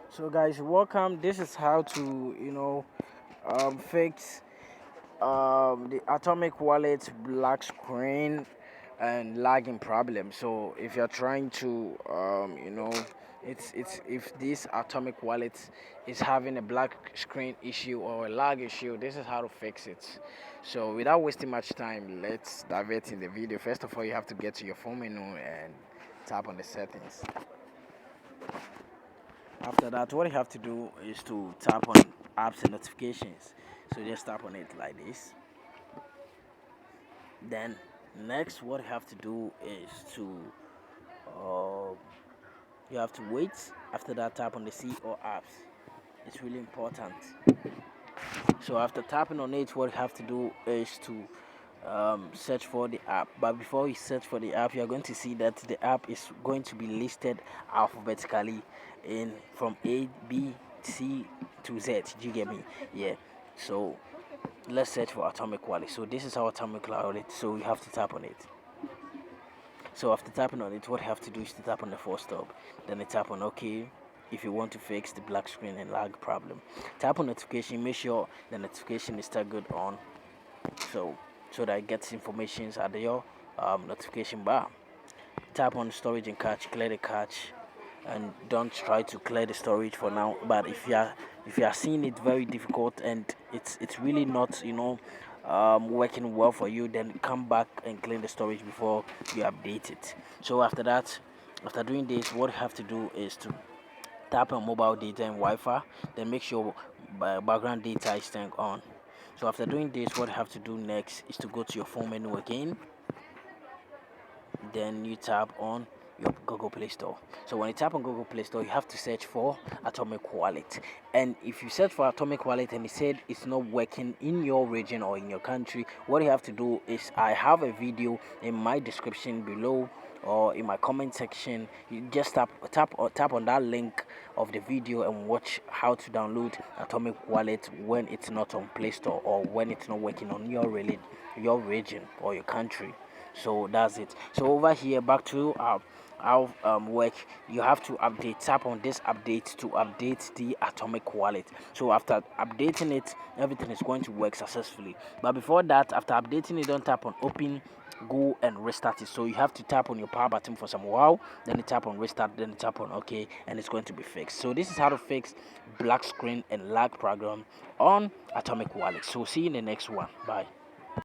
So guys, welcome. This is how to fix the Atomic Wallet black screen and lagging problem. So if you're trying to it's if this Atomic Wallet is having a black screen issue or a lag issue, this is how to fix it. So without wasting much time, let's dive in the video. First of all, you have to get to your phone menu and tap on the settings. After that, what you have to do is to tap on apps and notifications. So just tap on it like this. Then next, what you have to do is to uh, you have to wait. After that, tap on the C or apps. It's really important. So after tapping on it, what you have to do is to search for the app. But before you search for the app, you are going to see that the app is going to be listed alphabetically in from A, B, C to Z. Do you get me? Yeah. So let's search for Atomic Wallet. So this is our Atomic Wallet. So we have to tap on it. So after tapping on it, what you have to do is to tap on the full stop. Then you tap on OK. If you want to fix the black screen and lag problem, tap on notification. Make sure the notification is still good on. So that it gets informations at your notification bar. Tap on storage and cache, clear the cache, and don't try to clear the storage for now. But if you are seeing it very difficult and it's really not working well for you, then come back and clean the storage before you update it. So after that, after doing this, what you have to do is to tap on mobile data and Wi-Fi. Then make sure background data is turned on. So after doing this, what you have to do next is to go to your phone menu again. Then you tap on your Google Play Store. So when you tap on Google Play Store, you have to search for Atomic Wallet. And if you search for Atomic Wallet and it said it's not working in your region or in your country, what you have to do is I have a video in my description below or in my comment section. You just tap on that link of the video and watch how to download Atomic Wallet when it's not on Play Store or when it's not working on your region or your country. So that's it. So over here, back to our work, you have to update. Tap on this update to update the Atomic Wallet. So after updating it, everything is going to work successfully. But before that, after updating it, don't tap on open, go and restart it. So you have to tap on your power button for some while, then you tap on restart, then you tap on OK, and it's going to be fixed. So this is how to fix black screen and lag program on Atomic Wallet. So see you in the next one. Bye.